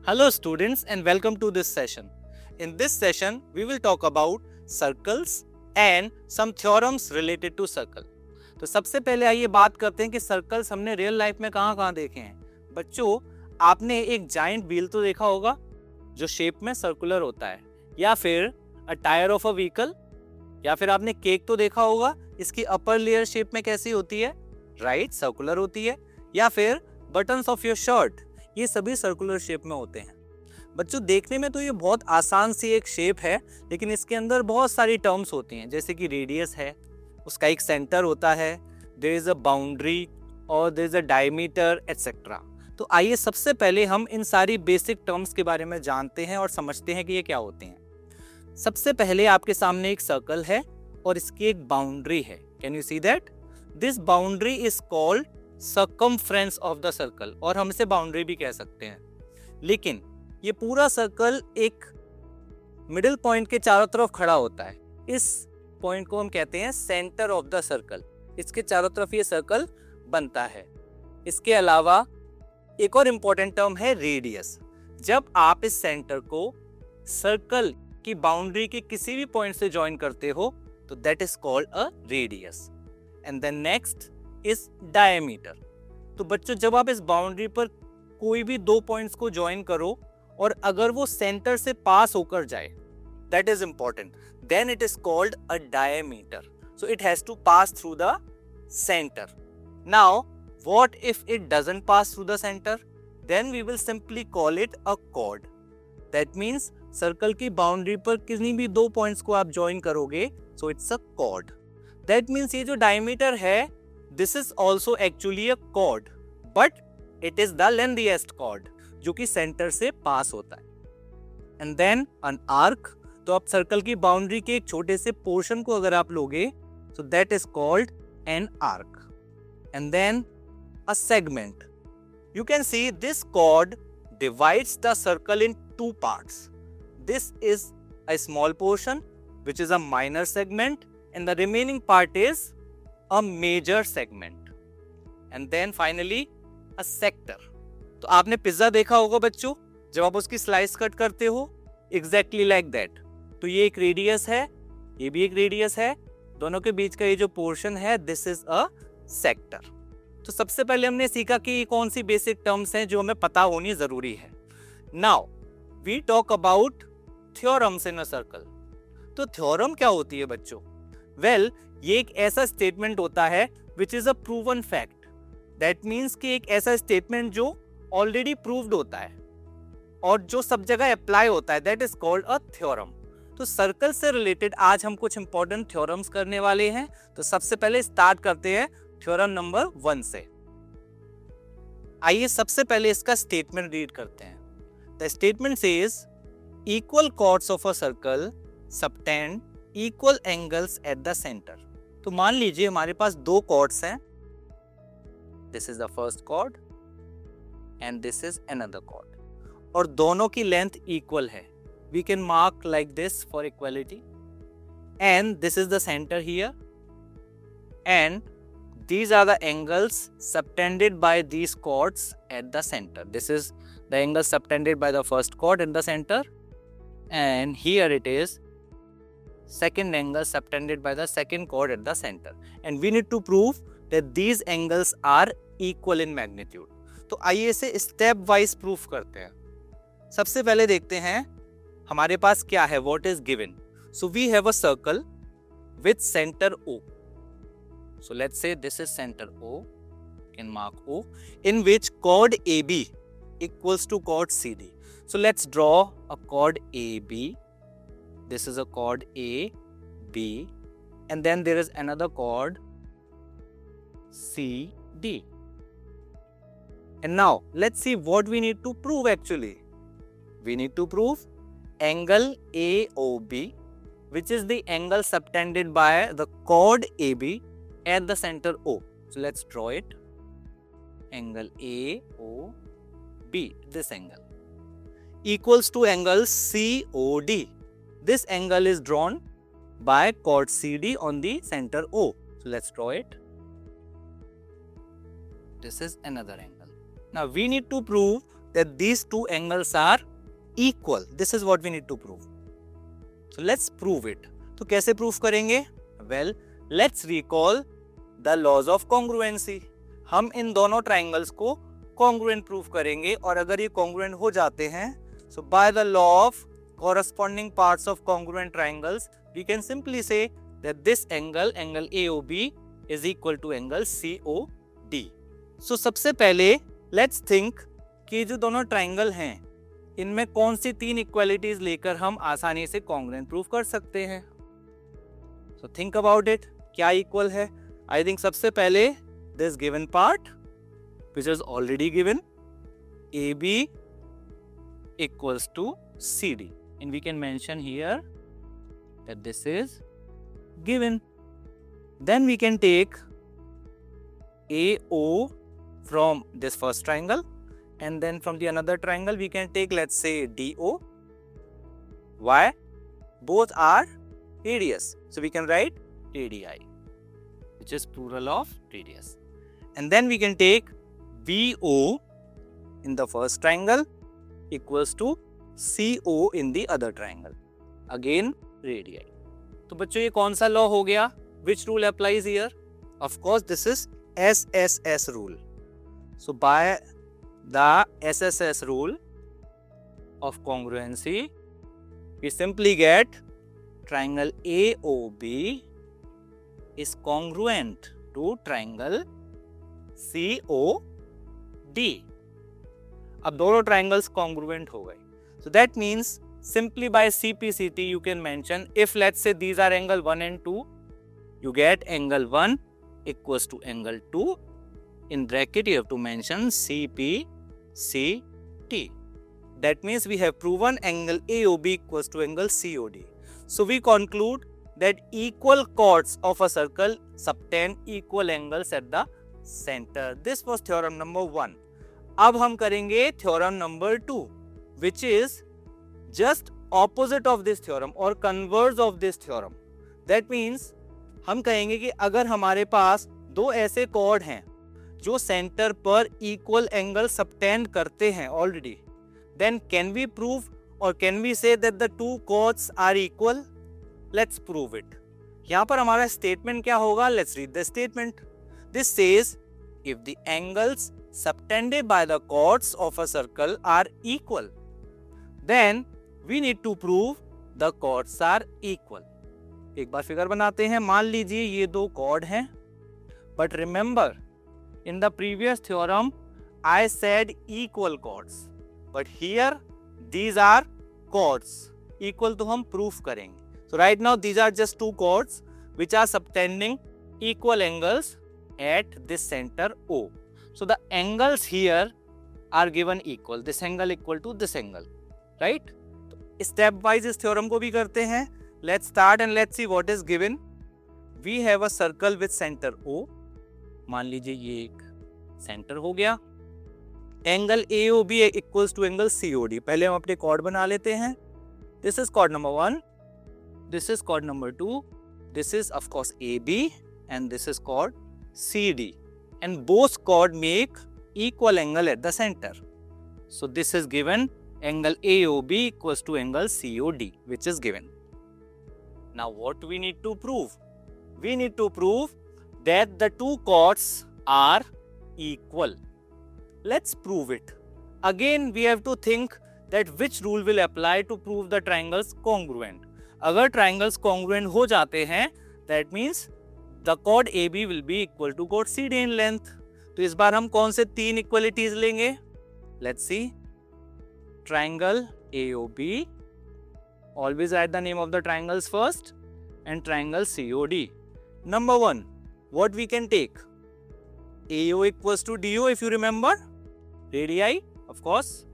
Hello students and welcome to this session. In this session, we will talk about circles and some theorems related to circle. तो सबसे पहले आइए बात करते हैं कि सर्कल्स हमने रियल लाइफ में कहाँ देखे हैं। बच्चों, आपने एक जाइंट व्हील तो देखा होगा जो शेप में सर्कुलर होता है, या फिर a tyre of a vehicle, या फिर आपने केक तो देखा होगा, इसकी अपर लेयर शेप में कैसी होती है, राइट, सर्कुलर होती है, या फिर बटन्स ऑफ योर शर्ट, ये सभी सर्कुलर शेप में होते हैं। बच्चों, देखने में तो ये बहुत आसान सी एक शेप है, लेकिन इसके अंदर बहुत सारी टर्म्स होती हैं, जैसे कि रेडियस है, उसका एक सेंटर होता है, देयर इज अ बाउंड्री और there is a diameter etcetera. तो आइए सबसे पहले हम इन सारी बेसिक टर्म्स के बारे में जानते हैं और समझते हैं कि ये क्या होते हैं। सबसे पहले आपके सामने एक सर्कल है और इसकी एक बाउंड्री है। Can you see that? This boundary is called circumference of the circle, और हम इसे बाउंड्री भी कह सकते हैं। लेकिन ये पूरा सर्कल एक मिडिल पॉइंट के चारों तरफ खड़ा होता है। इस पॉइंट को हम कहते हैं सेंटर ऑफ द सर्कल। इसके चारों तरफ ये सर्कल बनता है। इसके अलावा एक और इम्पोर्टेंट टर्म है रेडियस। जब आप इस सेंटर को सर्कल की बाउंड्री के किसी भी पॉइंट से ज्वाइन करते हो तो that is called a radius. And then next is diameter. तो बच्चों, जब आप इस बाउंड्री पर कोई भी दो पॉइंट्स को ज्वाइन करो और अगर वो सेंटर से पास होकर जाए, that is important, then it is called a diameter. So it has to pass through the centre. Now what if it doesn't pass through the centre? Then we will simply call it a chord. That means circle की boundary पर किसी भी दो points को आप join करोगे, so it's a chord. That means ये जो डायमीटर है, this is also actually a chord, but it is the lengthiest chord जो कि सेंटर से पास होता है। And then an arc. तो आप सर्कल की बाउंड्री के एक छोटे से पोर्शन को अगर आप लोगे, so that is called an arc. And then a segment. You can see this chord divides the circle in two parts. This is a small portion which is a minor segment, and the remaining part is a major segment. And then finally a sector. तो आपने pizza देखा होगा बच्चों, जब आप उसकी slice cut करते हो, एग्जैक्टली लाइक दैट। तो ये एक रेडियस है, ये भी एक रेडियस है, दोनों के बीच का ये जो पोर्शन है, दिस इज अ सेक्टर। तो सबसे पहले हमने सीखा कि कौन सी बेसिक टर्म्स हैं जो हमें पता होनी जरूरी है। Now we talk about theorems in a circle. तो थ्योरम क्या होती है बच्चों? वेल, ये एक ऐसा स्टेटमेंट होता है which is a proven fact. That means कि एक ऐसा स्टेटमेंट जो ऑलरेडी प्रूव्ड होता है और जो सब जगह अप्लाई होता है, that is called a theorem. तो सर्कल से रिलेटेड आज हम कुछ इंपॉर्टेंट थ्योरम्स करने वाले हैं। तो सबसे पहले स्टार्ट करते हैं थ्योरम नंबर 1 से। आइए सबसे पहले इसका स्टेटमेंट रीड करते हैं। The statement says equal chords of a circle subtend equal angles at the center. तो मान लीजिए हमारे पास दो chords हैं, this is the first chord and this is another chord, और दोनों की length equal है। We can mark like this for equality, and this is the center here, and these are the angles subtended by these chords at the center. This is the angle subtended by the first chord in the center, and here it is second angle subtended by the second chord at the center, and we need to prove that these angles are equal in magnitude. तो आइए इसे step wise proof करते हैं। सबसे पहले देखते हैं हमारे पास क्या है, what is given. So we have a circle with center O. So let's say this is center O, you can mark O, in which chord AB equals to chord CD. So let's draw a chord AB. This is a chord A, B, and then there is another chord C, D. And now let's see what we need to prove actually. We need to prove angle AOB, which is the angle subtended by the chord AB at the center O. So let's draw it. Angle AOB, this angle, equals to angle COD. This angle is drawn by chord CD on the center O. So let's draw it. This is another angle. Now we need to prove that these two angles are equal. This is what we need to prove. So let's prove it. तो कैसे prove करेंगे? Well, let's recall the laws of congruency. हम इन दोनों triangles को congruent prove करेंगे और अगर ये congruent हो जाते हैं, so by the law of corresponding parts of congruent triangles, we can simply say that this angle, angle AOB, is equal to angle COD. So सबसे पहले let's think कि जो दोनों triangle हैं, इनमें कौन सी तीन इक्वालिटीज लेकर हम आसानी से कॉन्ग्रुएंट प्रूफ कर सकते हैं. So think about it. क्या इक्वल है? आई थिंक सबसे पहले this given part which is already given, A B equals to C D, and we can mention here that this is given. Then we can take A O from this first triangle, and then from the another triangle we can take, let's say, DO. Why? Both are radius, so we can write radii, which is plural of radius. And then we can take BO in the first triangle equals to CO in the other triangle, again radii. तो बच्चों ये कौन सा law हो गया? Which rule applies here? Of course this is SSS rule. So by the SSS rule of congruency, we simply get triangle AOB is congruent to triangle COD. अब दोनों triangles congruent हो गए. So that means simply by CPCT you can mention, if let's say these are angle 1 and 2, you get angle 1 equals to angle 2. In bracket you have to mention CPCT. That means we have proven angle AOB equals to angle COD. So we conclude that equal chords of a circle subtend equal angles at the center. This was theorem number 1. अब हम करेंगे theorem number 2, which is just opposite of this theorem or converse of this theorem. That means हम कहेंगे कि अगर हमारे पास दो ऐसे chord हैं जो सेंटर पर इक्वल एंगल सबटेंड करते हैं already, then can we prove और can we say that the two chords are equal? Let's prove it. यहां पर हमारा स्टेटमेंट क्या होगा? Let's read the statement. This says if the angles subtended by the chords of a circle are equal, then we need to prove the chords are equal. एक बार figure बनाते हैं. मान लीजिए ये दो chord हैं, but remember in the previous theorem I said equal chords, but here these are chords. Equal तो हम proof करेंगे. So right now these are just two chords which are subtending equal angles at this center O. So the angles here are given equal. This angle equal to this angle, right? Step wise इस theorem को भी करते हैं. Let's start and let's see what is given. We have a circle with center O. मान लीजिए ये एक centre हो गया. Angle AOB equals to angle COD. पहले हम अपने कॉर्ड बना लेते हैं. This is chord number 1, this is chord number 2, this is of course AB and this is called CD, and both chord make equal angle at the center. So this is given, angle AOB equals to angle COD, which is given. Now what we need to prove? We need to prove that the two chords are equal. Let's prove it. Again we have to think that which rule will apply to prove the triangles congruent. अगर triangles congruent हो जाते हैं, that means the chord AB will be equal to chord CD in length. तो इस बार हम कौन से तीन इक्वलिटीज लेंगे? Let's see. Triangle AOB, always write the name of the triangles first, and triangle COD. Number 1, what we can take? AO equals to DO, if you remember, radii, of course.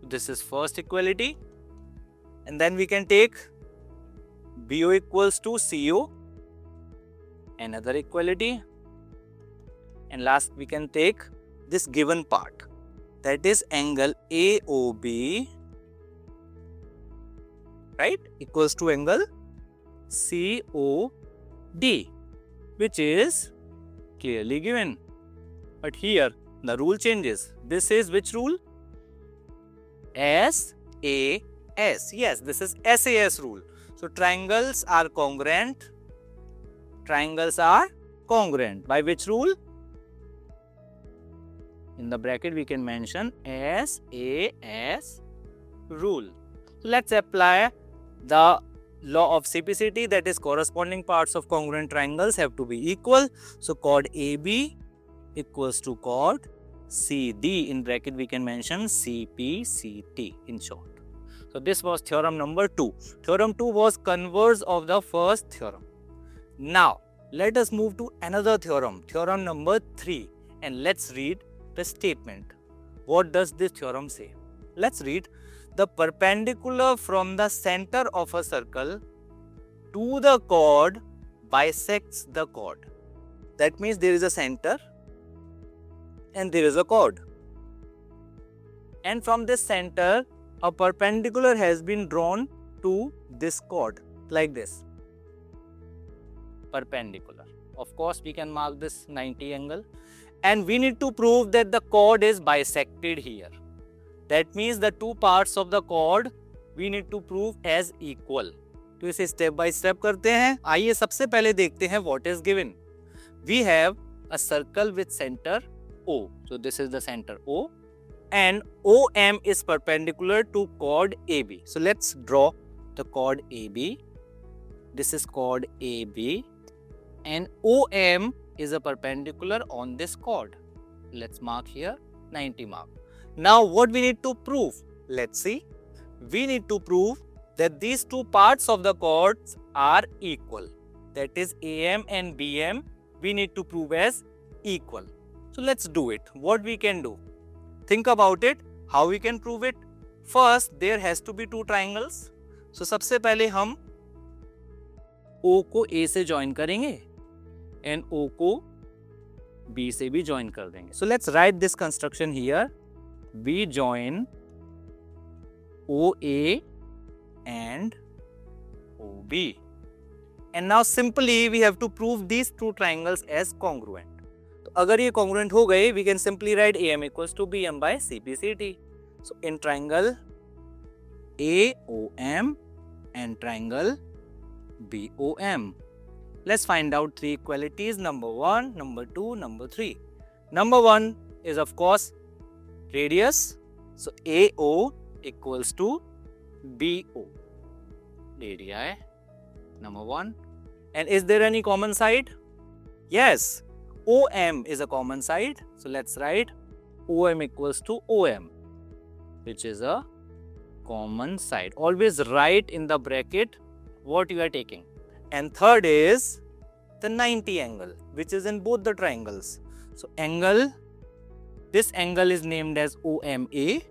This is first equality. And then we can take BO equals to CO, another equality. And last we can take this given part, that is angle AOB, right, equals to angle COD, which is clearly given. But here the rule changes. This is which rule? SAS. Yes, this is SAS rule. So triangles are congruent. Triangles are congruent. By which rule? In the bracket we can mention SAS rule. So let's apply the law of CPCT, that is corresponding parts of congruent triangles have to be equal. So chord AB equals to chord CD. In bracket we can mention CPCT in short. So this was theorem number 2. Theorem 2 was converse of the first theorem. Now let us move to another theorem, theorem number 3, and let's read the statement. What does this theorem say? Let's read. The perpendicular from the center of a circle to the chord bisects the chord. That means there is a center and there is a chord. And from this center, a perpendicular has been drawn to this chord like this. Perpendicular. Of course, we can mark this 90 angle. And we need to prove that the chord is bisected here. That means the two parts of the chord we need to prove as equal. तो इसे step by step करते हैं. आइए सबसे पहले देखते हैं what is given. We have a circle with center O. So this is the center O, and OM is perpendicular to chord AB. So let's draw the chord AB. This is chord AB, and OM is a perpendicular on this chord. Let's mark here 90 mark. Now what we need to prove? Let's see. We need to prove that these two parts of the chords are equal. That is AM and BM we need to prove as equal. So let's do it. What we can do? Think about it. How we can prove it? First, there has to be two triangles. So सबसे पहले हम O को A से join करेंगे and O को B से भी join कर देंगे. So let's write this construction here. We join OA and OB. And now simply we have to prove these two triangles as congruent. तो अगर ये congruent हो गए, we can simply write AM equals to BM by CPCT. So in triangle AOM and triangle BOM, let's find out three equalities. Number 1, number 2, number 3. Number 1 is of course radius. So AO equals to BO. Radii, number 1. And is there any common side? Yes, OM is a common side. So let's write OM equals to OM, which is a common side. Always write in the bracket what you are taking. And third is the 90 angle, which is in both the triangles. So angle, this angle is named as OMA,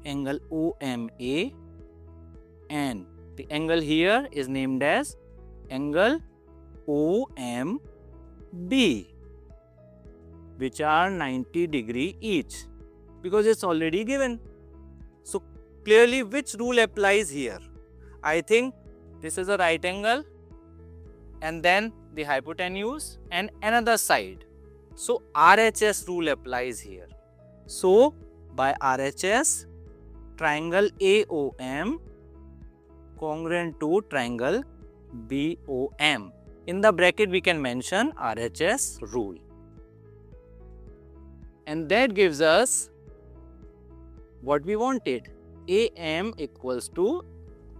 angle OMA, and the angle here is named as angle OMB, which are 90 degree each, because it's already given. So clearly which rule applies here? I think this is a right angle and then the hypotenuse and another side. So RHS rule applies here. So by RHS, triangle AOM congruent to triangle BOM. In the bracket we can mention RHS rule. And that gives us what we wanted. AM equals to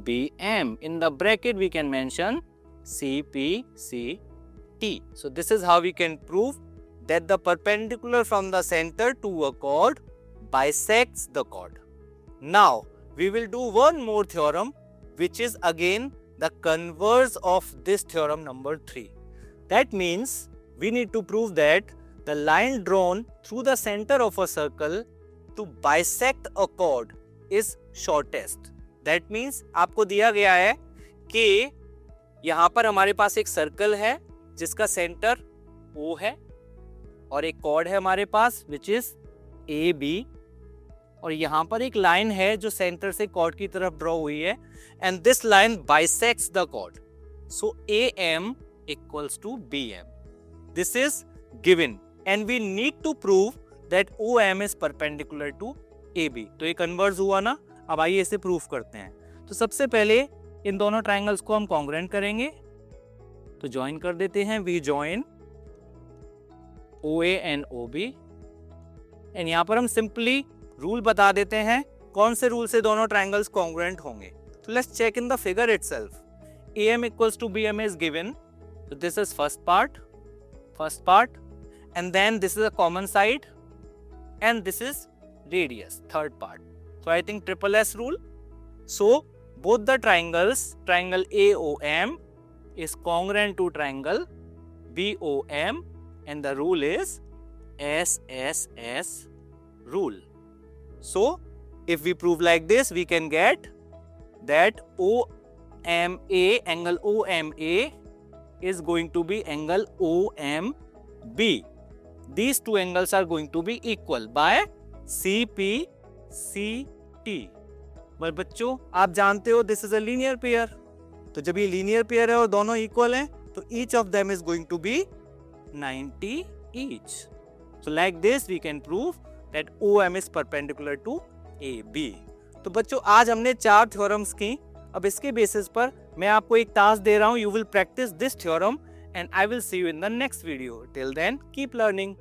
BM. In the bracket we can mention CPCT. So this is how we can prove that the perpendicular from the center to a chord bisects the chord. Now we will do one more theorem, which is again the converse of this theorem number 3. That means we need to prove that the line drawn through the center of a circle to bisect a chord is shortest. That means आपको दिया गया है कि यहाँ पर हमारे पास एक circle है जिसका सेंटर O है और एक chord है हमारे पास which is AB, और यहाँ पर एक लाइन है जो सेंटर से chord की तरफ ड्रॉ हुई है, and this line bisects the chord. So AM equals to BM. This is given and we need to prove that OM is perpendicular to AB. तो ये कन्वर्ज हुआ ना, अब आइए इसे प्रूफ करते हैं। तो सबसे पहले इन दोनों ट्राइंगल्स को हम कॉन्ग्रुएंट करेंगे, तो ज्वाइन कर देते हैं। We join OA and OB and यहाँ पर हम सिंपली रूल बता देते हैं कौन से रूल से दोनों ट्राइंगल्स कॉन्ग्रुएंट होंगे। तो let's check in the figure itself. AM equals to BM is given, so this is first part, and then this is a common side, and this is radius, third part. So I think triple S rule. So both the triangles, triangle AOM is congruent to triangle BOM, and the rule is SSS rule. So if we prove like this, we can get that OMA, angle OMA is going to be angle OMB. These two angles are going to be equal by CP CT. पर बच्चों आप जानते हो this is a linear pair, तो जब ये linear pair है और दोनों इक्वल हैं तो each of them is going to be 90 each. So like this we can prove that OM is perpendicular to AB. तो बच्चों आज हमने 4 थ्योरम्स की. अब इसके बेसिस पर मैं आपको एक टास्क दे रहा हूं. You will practise this theorem and I will see you in the next video. Till then keep learning.